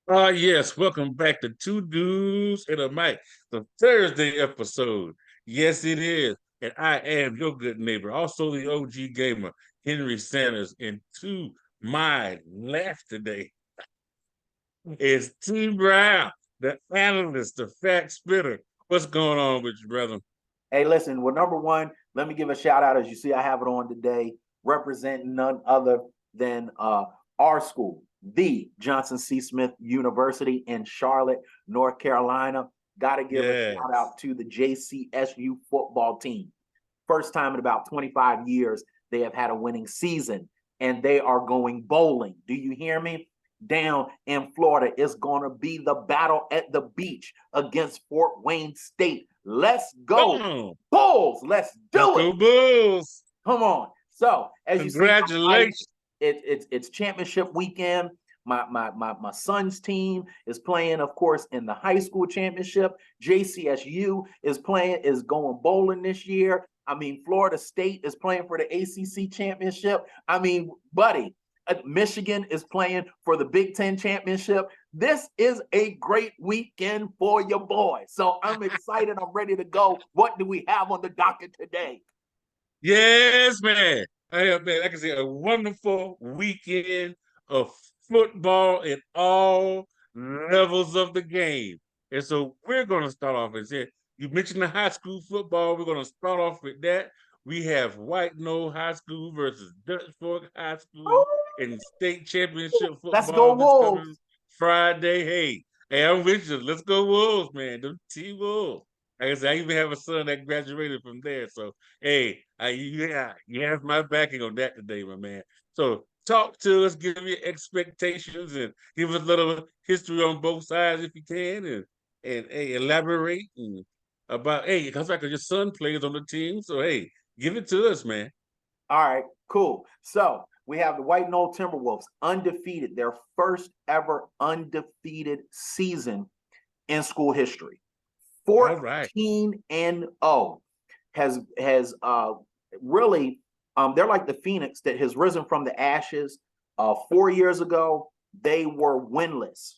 Yes, welcome back to Two Dudes and a Mic, the Thursday episode. Yes, it is. And I am your good neighbor, also the OG gamer, Henry Sanders. And to my left today is T Brown, the analyst, the fact spitter. What's going on with you, brother? Hey, listen, well, number one, let me give a shout out. As you see, I have it on today, representing none other than our school, the Johnson C. Smith University in Charlotte, North Carolina. Got to give a shout Yes. out to the JCSU football team. First time in about 25 years, they have had a winning season, and they are going bowling. Do you hear me? Down in Florida, it's going to be the battle at the beach against Fort Wayne State. Let's Come go, on. Bulls. Let's Let's do it. go Bulls. Come on. So, as you see, Congratulations. it's championship weekend. My son's team is playing, of course, in the high school championship. JCSU is going bowling this year. I mean, Florida State is playing for the ACC championship. I mean, buddy, Michigan is playing for the Big Ten championship. This is a great weekend for your boy. So I'm excited. I'm ready to go. What do we have on the docket today? Yes, man. I have been, like I say, a wonderful weekend of football at all levels of the game. And so we're going to start off and say, you mentioned the high school football. We're going to start off with that. We have White Knoll High School versus Dutch Fork High School in state championship Let's go football this coming Wolves. Friday. Hey, I'm with you. Let's go Wolves, man. Them T-Wolves. Like I said, I even have a son that graduated from there. So, hey, you have my backing on that today, my man. So, talk to us, give me expectations, and give us a little history on both sides if you can, and hey, elaborate about because like your son plays on the team. So, hey, give it to us, man. All right, cool. So we have the White Knoll Timberwolves undefeated, their first ever undefeated season in school history. All right. 14-0 has really they're like the phoenix that has risen from the ashes. 4 years ago, they were winless.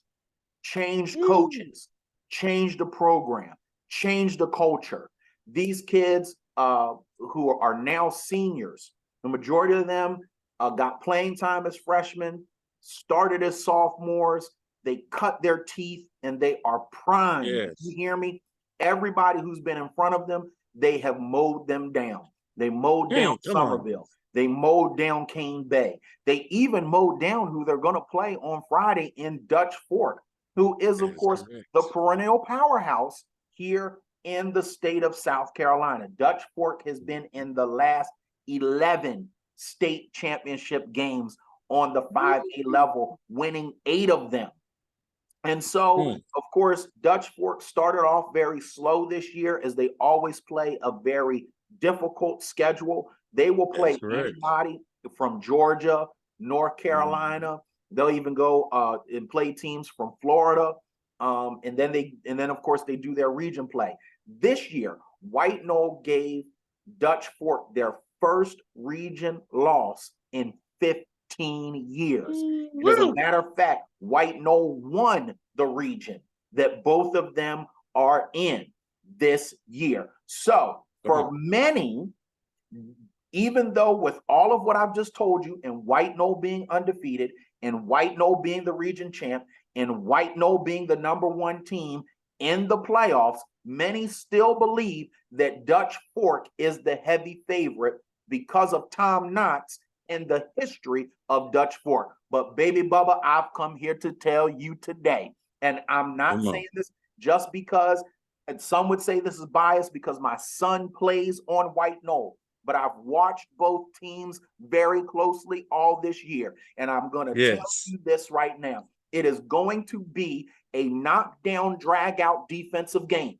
Changed coaches, changed the program, changed the culture. These kids who are now seniors, the majority of them got playing time as freshmen, started as sophomores. They cut their teeth and they are primed. Yes. You hear me? Everybody who's been in front of them, they have mowed them down. They mowed down Somerville. They mowed down Cane Bay. They even mowed down who they're going to play on Friday in Dutch Fork, who is, of course, the perennial powerhouse here in the state of South Carolina. Dutch Fork has been in the last 11 state championship games on the 5A level, winning 8 of them. And so, of course, Dutch Fork started off very slow this year, as they always play a very difficult schedule. They will play anybody from Georgia, North Carolina. They'll even go and play teams from Florida. And then of course they do their region play. This year, White Knoll gave Dutch Fork their first region loss in 15 years. And as a matter of fact, White Knoll won the region that both of them are in this year. So for many, even though with all of what I've just told you, and White Knoll being undefeated, and White Knoll being the region champ, and White Knoll being the #1 team in the playoffs, many still believe that Dutch Fork is the heavy favorite because of Tom Knotts and the history of Dutch Fork. But baby Bubba, I've come here to tell you today, and I'm not saying this just because, and some would say this is biased because my son plays on White Knoll, but I've watched both teams very closely all this year, and I'm going to tell you this right now. It is going to be a knockdown, drag-out defensive game.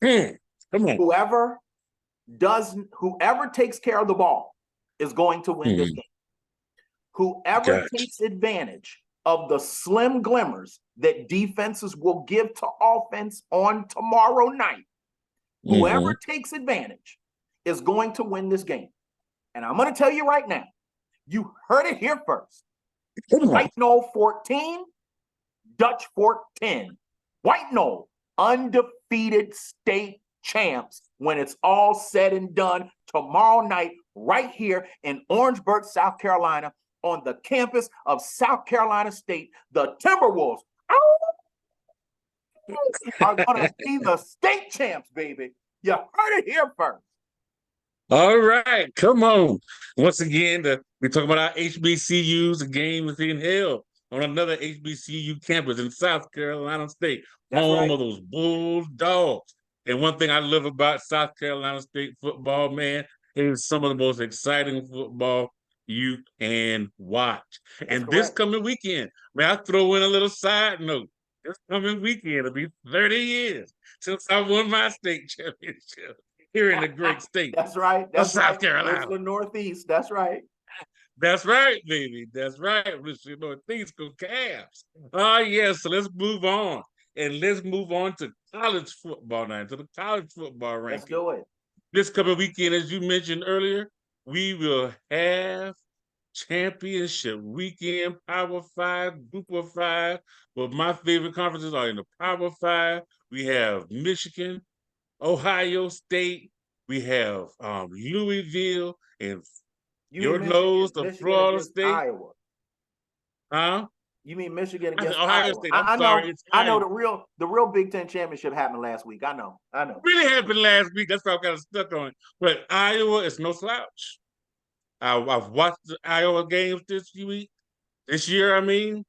Whoever takes care of the ball is going to win this game. Whoever takes advantage of the slim glimmers that defenses will give to offense on tomorrow night, whoever takes advantage is going to win this game. And I'm going to tell you right now, you heard it here first. White Knoll 14, Dutch Fork 10, White Knoll, undefeated state champs when it's all said and done tomorrow night right here in Orangeburg, South Carolina, on the campus of South Carolina State. The Timberwolves are going to be the state champs, baby. You heard it here first. All right, come on. Once again, we're talking about our HBCUs. The game is being held on another HBCU campus in South Carolina State, home of those Bulldogs. And one thing I love about South Carolina State football, man, is some of the most exciting football you can watch. This coming weekend, man, I throw in a little side note. This coming weekend, it'll be 30 years since I won my state championship here in the great state. That's right. That's South Carolina. It's the Northeast. That's right. That's right, baby. That's right. Michigan Northeast go Cavs. Oh, yes. So let's move on. And let's move on to college football now, to the college football ranking. Let's do it. This coming weekend, as you mentioned earlier, we will have championship weekend, Power 5, Group of 5. But my favorite conferences are in the Power 5. We have Michigan, Ohio State, we have Louisville, and your nose to Florida State. Iowa. Huh? You mean Michigan against Ohio Iowa? State. I'm sorry. I know the real Big Ten championship happened last week. I know. Really happened last week. That's why I got stuck on it. But Iowa is no slouch. I've watched the Iowa games this year. I mean,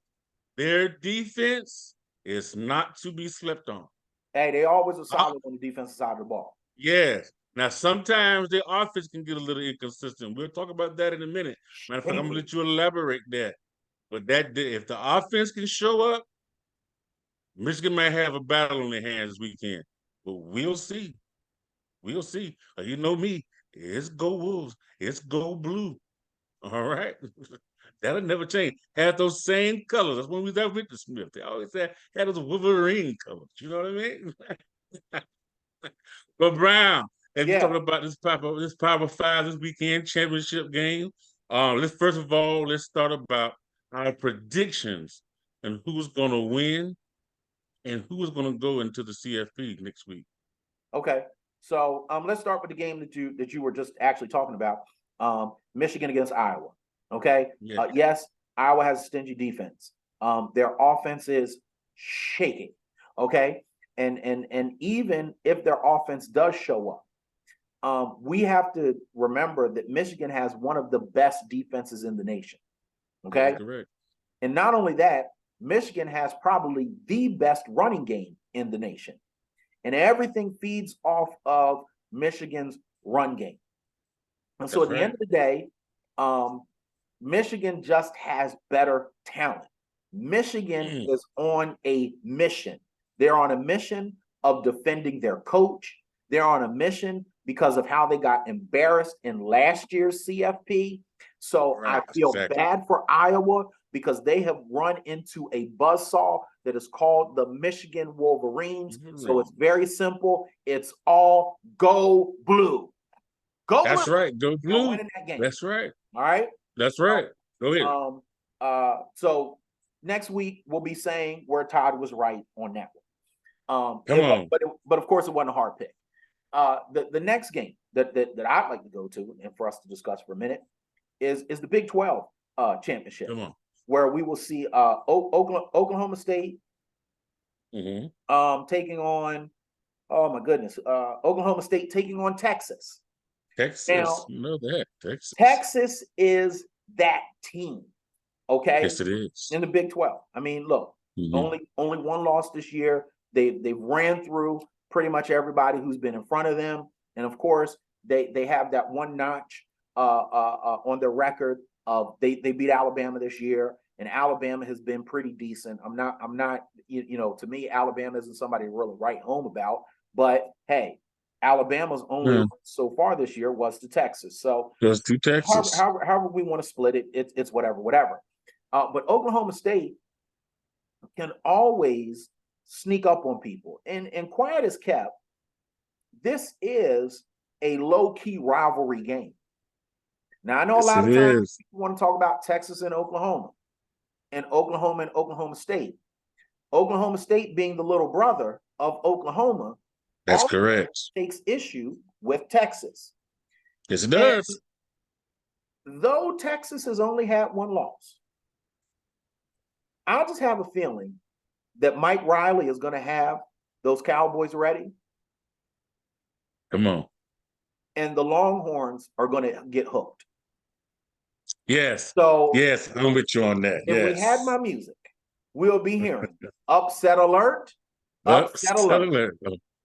their defense is not to be slept on. Hey, they always are solid on the defensive side of the ball. Yes. Now, sometimes their offense can get a little inconsistent. We'll talk about that in a minute. Matter of fact, I'm going to let you elaborate that. But if the offense can show up, Michigan might have a battle on their hands this weekend. But we'll see. We'll see. You know me. It's go Wolves. It's go blue. All right? That'll never change. Have those same colors. That's when we was at Victor Smith. They always had those Wolverine colors. You know what I mean? But Brown, as we're talking about this Power 5 this weekend championship game, let's start about our predictions and who's going to win and who's going to go into the CFP next week. Okay, so let's start with the game that you were just actually talking about, Michigan against Iowa. Okay, yes, Iowa has a stingy defense. Their offense is shaking. Okay, and even if their offense does show up, we have to remember that Michigan has one of the best defenses in the nation. Okay, that's correct. And not only that, Michigan has probably the best running game in the nation, and everything feeds off of Michigan's run game. And so at the end of the day, Michigan just has better talent. Michigan is on a mission. They're on a mission of defending their coach. They're on a mission because of how they got embarrassed in last year's CFP. So I feel bad for Iowa because they have run into a buzzsaw that is called the Michigan Wolverines. So it's very simple. It's all go blue. Go That's blue. Right. Go blue. Winning that game. That's right. All right. That's right. Go ahead. So next week we'll be saying where Todd was right on that one. Come on. But of course it wasn't a hard pick. The next game that I'd like to go to and for us to discuss for a minute is the Big 12 championship. Come on. Where we will see Oklahoma State taking on, oh my goodness, Oklahoma State taking on Texas. Now, you know that. Texas is that team. Okay. Yes, it is. In the Big 12. I mean, look, only one loss this year. They've ran through pretty much everybody who's been in front of them. And of course, they have that one notch on their record of they beat Alabama this year, and Alabama has been pretty decent. I'm not, to me, Alabama isn't somebody to really write home about, but hey, Alabama's only so far this year was to Texas. So just to Texas. However we want to split it, it's whatever. But Oklahoma State can always sneak up on people. And quiet as kept, this is a low-key rivalry game. Now, I know a lot of times people want to talk about Texas and Oklahoma and Oklahoma State. Oklahoma State being the little brother of Oklahoma, That's correct. takes issue with Texas. Yes, it does. And though Texas has only had one loss, I just have a feeling that Mike Riley is going to have those Cowboys ready. Come on. And the Longhorns are going to get hooked. Yes. So yes, I'm with you on that. If we had my music, we'll be hearing upset alert. Upset alert.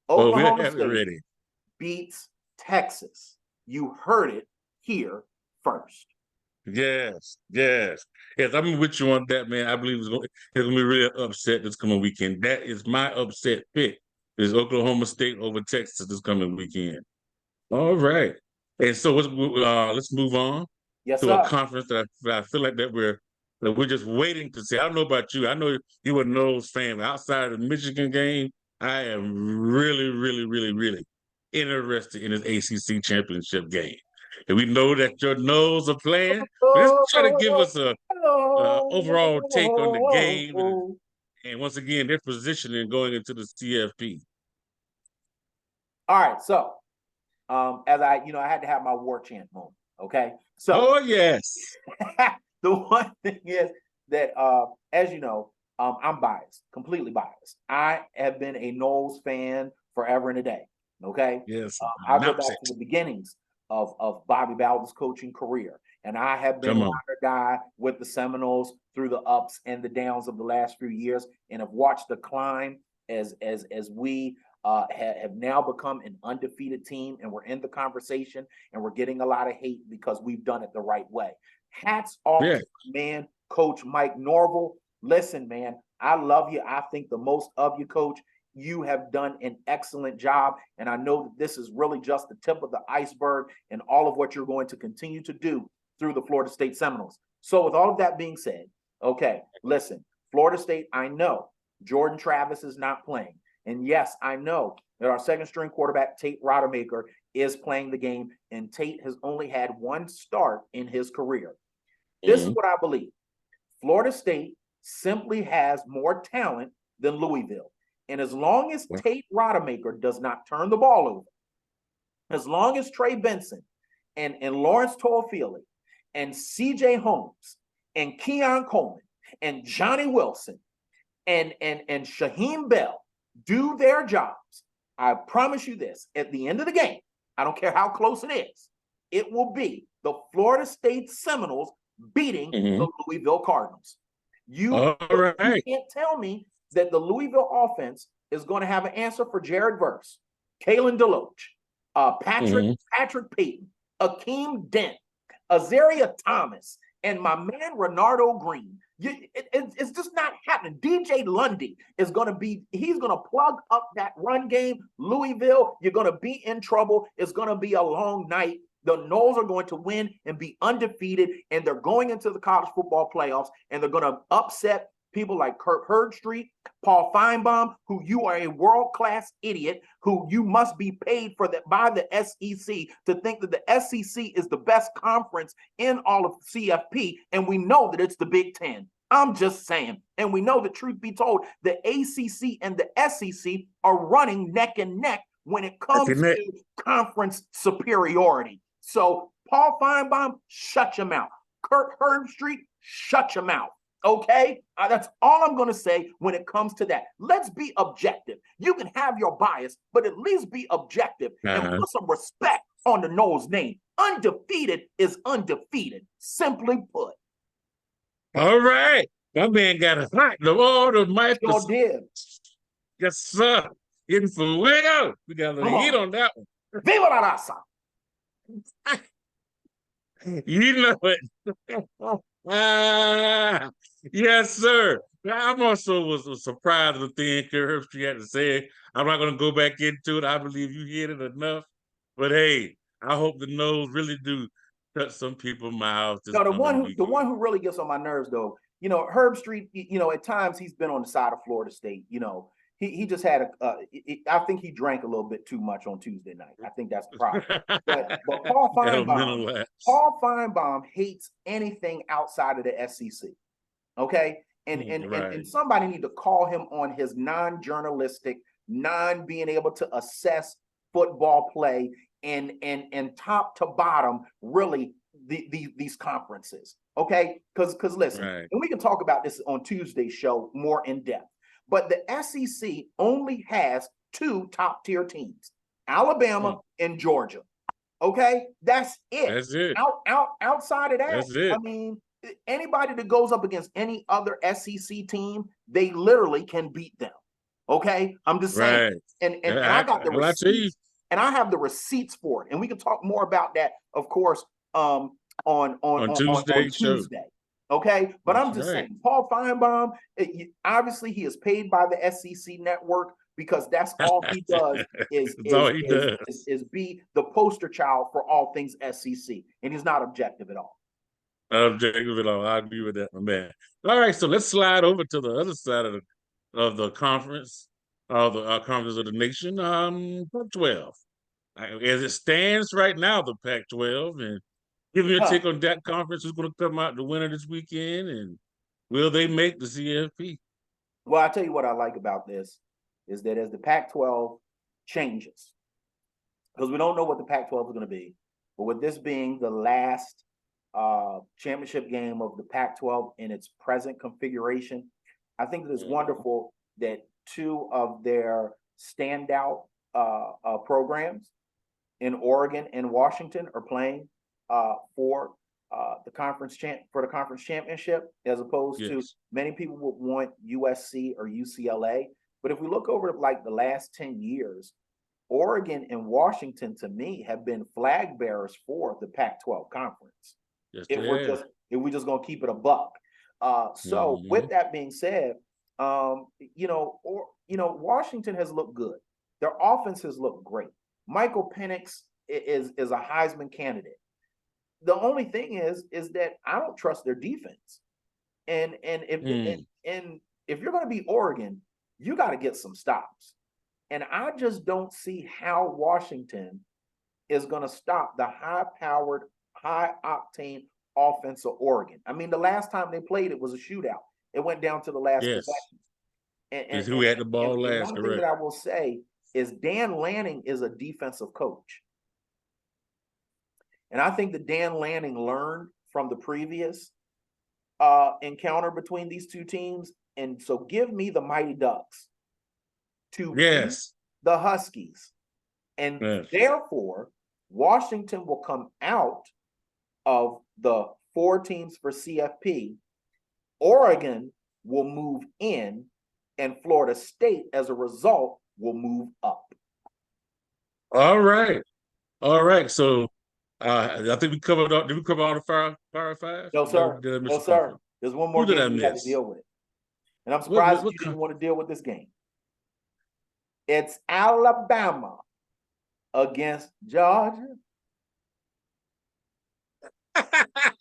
Oklahoma State ready. Beats Texas. You heard it here first. Yes. I'm with you on that, man. I believe it's going to be really upset this coming weekend. That is my upset pick. Is Oklahoma State over Texas this coming weekend. All right. And so let's move on to a conference that I feel like that we're just waiting to see. I don't know about you. I know you a Noles fan. Outside of the Michigan game, I am really, really, really, really interested in this ACC championship game. And we know that your Noles are playing. Let's try to give us a overall take on the game and once again their positioning going into the CFP. All right, so as I had to have my war chant moment. Okay, so oh yes, the one thing is that as you know, I'm biased, completely biased. I have been a Noles fan forever and a day. Okay, yes, I go back to the beginnings of Bobby Bowden's coaching career, and I have been ride or die with the Seminoles through the ups and the downs of the last few years, and have watched the climb as we have now become an undefeated team, and we're in the conversation, and we're getting a lot of hate because we've done it the right way. Hats off to man, Coach Mike Norvell. Listen, man, I love you. I think the most of you, Coach. You have done an excellent job, and I know that this is really just the tip of the iceberg and all of what you're going to continue to do through the Florida State Seminoles. So with all of that being said, okay, listen, Florida State, I know Jordan Travis is not playing. And yes, I know that our second string quarterback, Tate Rodemaker, is playing the game, and Tate has only had one start in his career. This is what I believe. Florida State simply has more talent than Louisville. And as long as Tate Rodemaker does not turn the ball over, as long as Trey Benson and Lawrence Toafili and CJ Holmes and Keon Coleman and Johnny Wilson and Shaheem Bell do their jobs, I promise you this, at the end of the game, I don't care how close it is, it will be the Florida State Seminoles beating the Louisville Cardinals. You can't tell me that the Louisville offense is going to have an answer for Jared Verse, Kalen DeLoach, Patrick Payton, Akeem Dent, Azaria Thomas, and my man Renardo Green. It's just not happening. DJ Lundy is going to he's going to plug up that run game. Louisville, you're going to be in trouble. It's going to be a long night. The Noles are going to win and be undefeated, and they're going into the college football playoffs, and they're going to upset people like Kurt Herbstreit, Paul Feinbaum, who you are a world-class idiot, who you must be paid by the SEC to think that the SEC is the best conference in all of CFP, and we know that it's the Big Ten. I'm just saying. And we know that, truth be told, the ACC and the SEC are running neck and neck when it comes to conference superiority. So Paul Feinbaum, shut your mouth. Kurt Herbstreit, shut your mouth. Okay, that's all I'm going to say when it comes to that. Let's be objective. You can have your bias, but at least be objective and put some respect on the Noles name. Undefeated is undefeated, simply put. All right. My man got a hot. The mic. Sure did. Yes, sir. Getting some wiggle. We got a little heat on that one. Viva la raza. You know it. Yes, sir. I'm also was surprised with the thing Herbstreit had to say. I'm not going to go back into it. I believe you hit it enough. But hey, I hope the Noles really do cut some people's mouths. No, the one who really gets on my nerves, though, Herbstreit, at times he's been on the side of Florida State. He just had I think he drank a little bit too much on Tuesday night. I think that's the problem. But Paul Feinbaum hates anything outside of the SEC. Okay, And somebody need to call him on his non-journalistic, non-being able to assess football play and top to bottom, really these conferences. Okay, because listen, and we can talk about this on Tuesday's show more in depth. But the SEC only has 2 top-tier teams, Alabama and Georgia. Okay, that's it. That's it. Outside of that, that's it. I mean, anybody that goes up against any other SEC team, they literally can beat them. Okay, I'm just saying. And I got the receipts, and I have the receipts for it. And we can talk more about that, of course, on Tuesday. Okay, but I'm just saying, Paul Feinbaum, obviously he is paid by the SEC network, because that's all he does is be the poster child for all things SEC, and he's not objective at all. Objective at all. I agree with that, my man. All right, so let's slide over to the other side of the conference, the conference of the nation, Pac-12. As it stands right now, the Pac-12, and give me a take on that conference. Who's going to come out the winner this weekend, and will they make the CFP? Well, I tell you what I like about this is that as the Pac-12 changes, because we don't know what the Pac-12 is going to be, but with this being the last championship game of the Pac-12 in its present configuration, I think that it's wonderful that 2 of their standout programs in Oregon and Washington are playing for the conference championship, as opposed to many people would want USC or UCLA. But if we look over like the last 10 years, Oregon and Washington, to me, have been flag bearers for the Pac-12 conference. Yes, if we're just gonna keep it a buck. So with that being said, Washington has looked good. Their offense has looked great. Michael Penix is a Heisman candidate. The only thing is that I don't trust their defense. And if you're going to be Oregon, you got to get some stops. And I just don't see how Washington is going to stop the high-powered, high-octane offense of Oregon. I mean, the last time they played, it was a shootout. It went down to the last possession. And who had the ball last? One thing that I will say is Dan Lanning is a defensive coach. And I think that Dan Lanning learned from the previous encounter between these 2 teams. And so give me the Mighty Ducks to beat the Huskies. And therefore, Washington will come out of the 4 teams for CFP. Oregon will move in, and Florida State, as a result, will move up. All right. So I think we covered all. Did we cover all the Power 5? No, sir. No, sir. There's one more game we had to deal with. And I'm surprised you didn't want to deal with this game. It's Alabama against Georgia.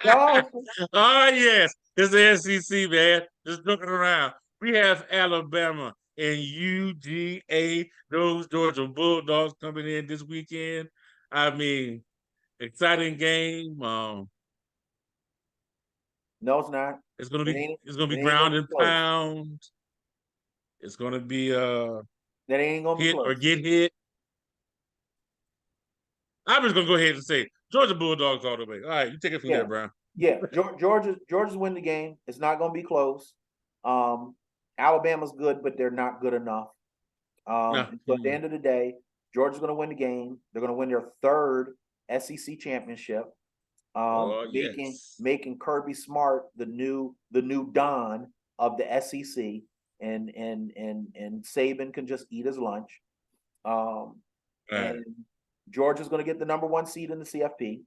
Georgia. Oh, yes. It's the SEC, man. Just looking around. We have Alabama and UGA, those Georgia Bulldogs, coming in this weekend. I mean, exciting game. No, it's not. It's gonna be ground and pound. It's gonna be that ain't gonna hit or get hit. I'm just gonna go ahead and say Georgia Bulldogs all the way. All right, you take it from there, Brian. Yeah, Georgia's win the game. It's not gonna be close. Alabama's good, but they're not good enough. So at the end of the day, Georgia's gonna win the game. They're gonna win their 3rd SEC championship. Making Kirby Smart the new Don of the SEC, and Saban can just eat his lunch. And Georgia's going to get the number 1 seed in the CFP.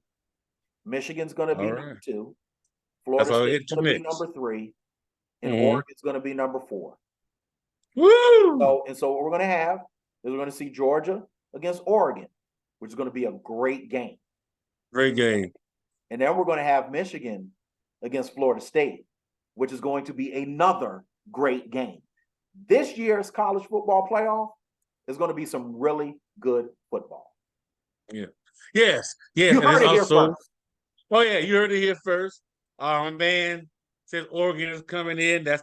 Michigan's going to be number 2. Florida State's going to be number 3, and Oregon's going to be number 4. Woo! So what we're going to have is we're going to see Georgia against Oregon, which is going to be a great game. Great game. And then we're going to have Michigan against Florida State, which is going to be another great game. This year's college football playoff is going to be some really good football. Yeah. Yes. You heard it here first. Oh, yeah. You heard it here first. Man, says Oregon is coming in. That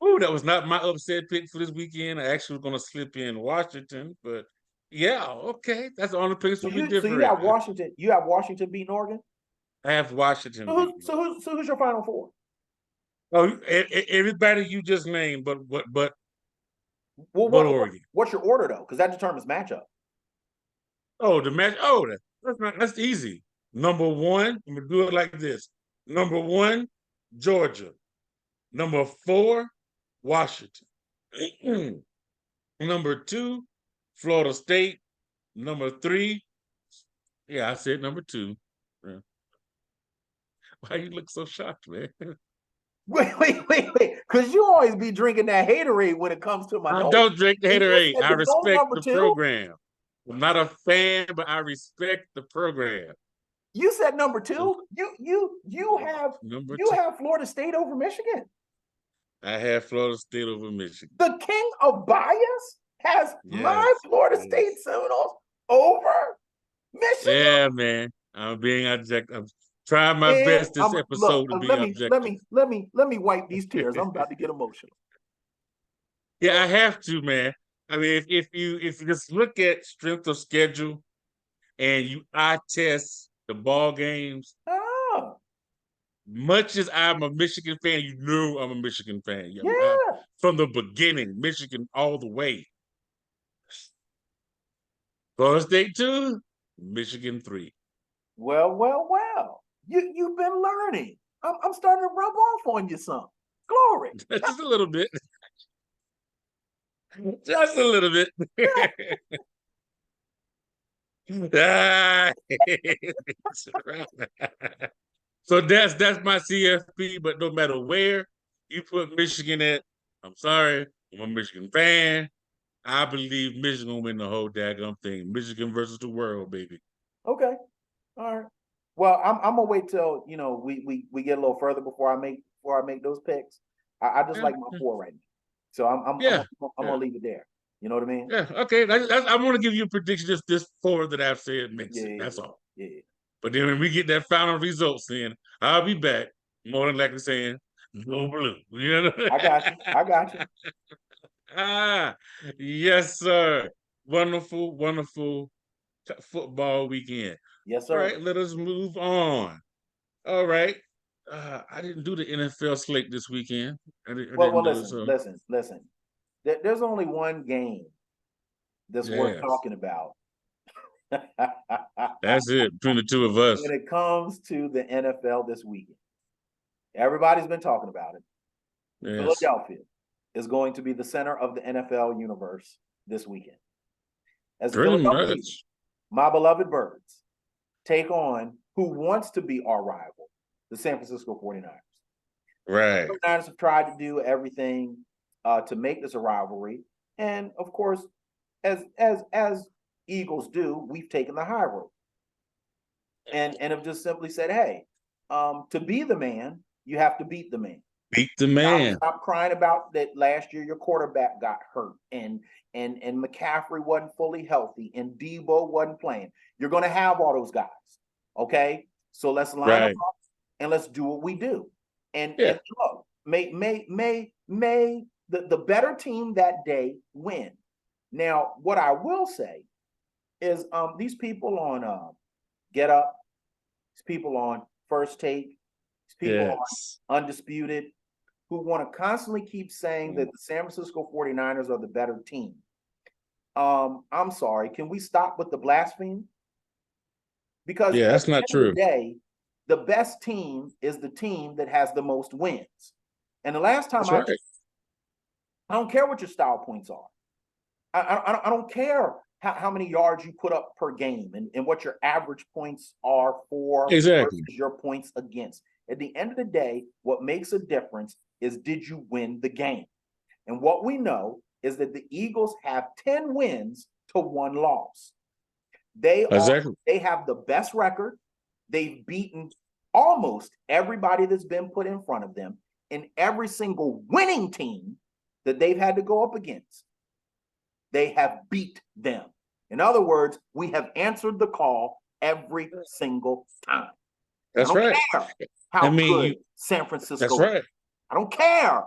was not my upset pick for this weekend. I actually was going to slip in Washington, but yeah, okay, that's the only picks So will be you different. have Washington. You have Washington beating Oregon. I have Washington. So who's your Final Four? Oh, everybody you just named, but Well, what's your order though? Because that determines matchup. Oh, the match. Oh, that's easy. Number one, I'm gonna do it like this. Number one, Georgia. Number four, Washington. Number two, Florida State. Number three, yeah, I said number two. Yeah. Why you look so shocked, man? Wait. Because you always be drinking that haterade when it comes to my I notes. don't drink the haterade. I respect the two? program. I'm not a fan, but I respect the program. You said number two. You have Florida State over Michigan. I have Florida State over Michigan. The king of bias has my Florida State Seminoles over Michigan. Yeah, man. I'm being objective. I'm trying my best this episode to be objective. Let me wipe these tears. I'm about to get emotional. Yeah, I have to, man. I mean, if you just look at strength of schedule and you eye test the ball games, much as I'm a Michigan fan, you know I'm a Michigan fan. Yeah. From the beginning, Michigan all the way. Florida State 2, Michigan 3. Well. You've been learning. I'm starting to rub off on you some. Glory. Just a little bit. Just a little bit. So that's my CFP, but no matter where you put Michigan at, I'm sorry, I'm a Michigan fan. I believe Michigan will win the whole daggone thing. Michigan versus the world, baby. Okay. All right. Well, I'm gonna wait till we get a little further before I make those picks. I just like my 4 right now, so I'm gonna leave it there. You know what I mean? Yeah. Okay. I'm gonna give you a prediction. This 4 that I've said makes it. That's all. Yeah. But then when we get that final results in, I'll be back more than likely saying go blue. You know? I got you. Yes, sir. Wonderful football weekend. Yes, sir. All right, let us move on. All right. I didn't do the NFL slate this weekend. Listen. There's only one game that's worth talking about. That's it, between the two of us. When it comes to the NFL this weekend, everybody's been talking about it. Yes. Philadelphia is going to be the center of the NFL universe this weekend. As Philadelphia, my beloved Birds, take on who wants to be our rival, the San Francisco 49ers. Right. The 49ers have tried to do everything to make this a rivalry. And of course, as Eagles do, we've taken the high road. And have just simply said, hey, to be the man, you have to beat the man. Beat the man. Stop crying about that last year your quarterback got hurt and McCaffrey wasn't fully healthy and Debo wasn't playing. You're going to have all those guys. Okay? So let's line them up and let's do what we do. And look, may the better team that day win. Now, what I will say is these people on Get Up, these people on First Take, these people on Undisputed, who want to constantly keep saying that the San Francisco 49ers are the better team. I'm sorry, can we stop with the blasphemy? Because that's not true. Of the day, the best team is the team that has the most wins. And the last time I don't care what your style points are. I don't care how many yards you put up per game and what your average points are for versus your points against. At the end of the day, what makes a difference is did you win the game? And what we know is that the Eagles have 10 wins to 1 loss. They have the best record. They've beaten almost everybody that's been put in front of them, and every single winning team that they've had to go up against, they have beat them. In other words, we have answered the call every single time. That's right. how I mean, good San Francisco that's is. right. I don't care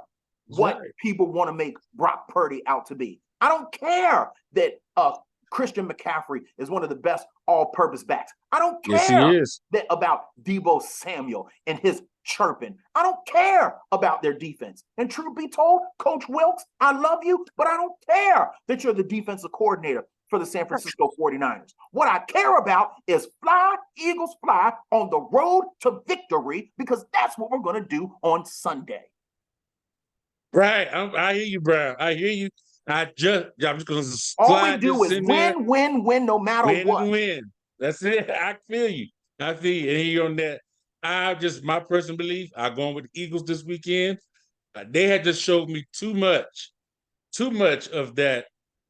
That's what right. people want to make Brock Purdy out to be. I don't care that Christian McCaffrey is one of the best all-purpose backs. I don't Yes, he care is. that about Deebo Samuel and his chirping. I don't care about their defense. And truth be told, Coach Wilks, I love you, but I don't care that you're the defensive coordinator for the San Francisco 49ers. What I care about is fly, Eagles fly, on the road to victory, because that's what we're going to do on Sunday. Right. I hear you, bro. I hear you. I'm just going to All we slide do this is in there. win, no matter what. Win. That's it. I feel you. I feel you. And here on that, my personal belief, I'm going with the Eagles this weekend. They had just showed me too much of that.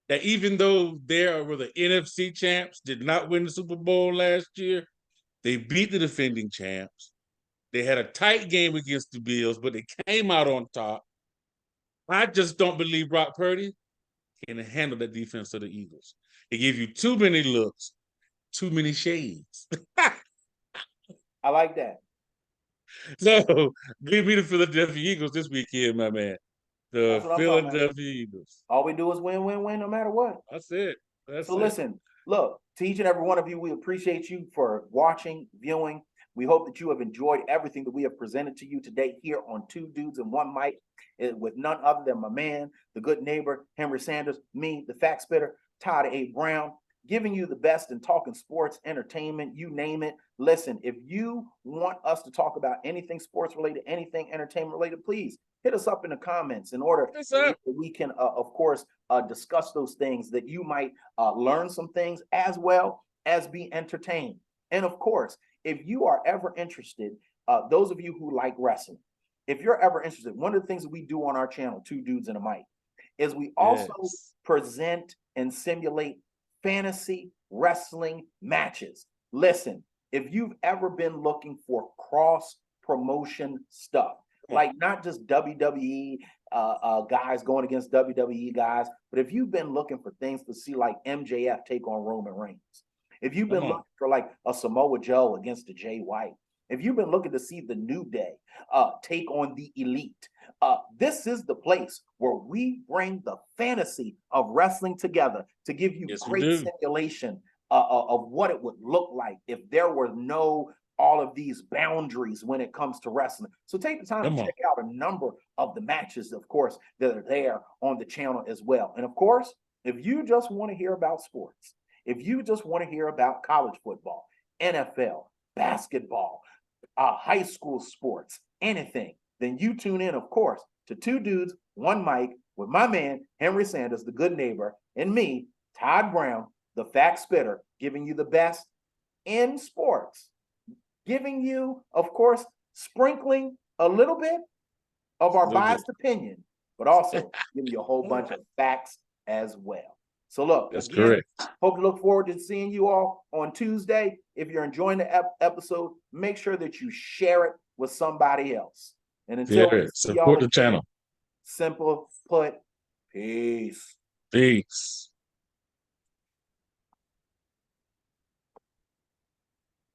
That even though they were the NFC champs, did not win the Super Bowl last year, they beat the defending champs. They had a tight game against the Bills, but they came out on top. I just don't believe Brock Purdy can handle the defense of the Eagles. They give you too many looks, too many shades. I like that. So give me the Philadelphia Eagles this weekend, my man. The Philadelphia Eagles. All we do is win, no matter what. That's it. Listen, look, to each and every one of you, we appreciate you for watching, viewing. We hope that you have enjoyed everything that we have presented to you today here on Two Dudes and One Mic, with none other than my man, the good neighbor, Henry Sanders, me, the fact spitter, Todd A. Brown, giving you the best in talking sports, entertainment, you name it. Listen, if you want us to talk about anything sports related, anything entertainment related, please hit us up in the comments in order that we can, of course, discuss those things, that you might learn some things as well as be entertained. And of course, if you are ever interested, those of you who like wrestling, if you're ever interested, one of the things that we do on our channel, Two Dudes and a Mic, is we also present and simulate fantasy wrestling matches. Listen, if you've ever been looking for cross promotion stuff, like not just WWE guys going against WWE guys, but if you've been looking for things to see like MJF take on Roman Reigns, if you've been looking for like a Samoa Joe against a Jay White, if you've been looking to see the New Day take on the Elite, this is the place where we bring the fantasy of wrestling together to give you great simulation of what it would look like if there were no all of these boundaries when it comes to wrestling. So take the time to check out a number of the matches, of course, that are there on the channel as well. And of course, if you just want to hear about sports, if you just want to hear about college football, NFL, basketball, high school sports, anything, then you tune in, of course, to Two Dudes, One Mic with my man, Henry Sanders, the good neighbor, and me, Todd Brown, the fact spitter, giving you the best in sports, giving you, of course, sprinkling a little bit of our biased opinion, but also giving you a whole bunch of facts as well. So look, that's again, correct. Hope to look forward to seeing you all on Tuesday. If you're enjoying the episode, make sure that you share it with somebody else. And until we see support the channel. Simple put, peace. Peace.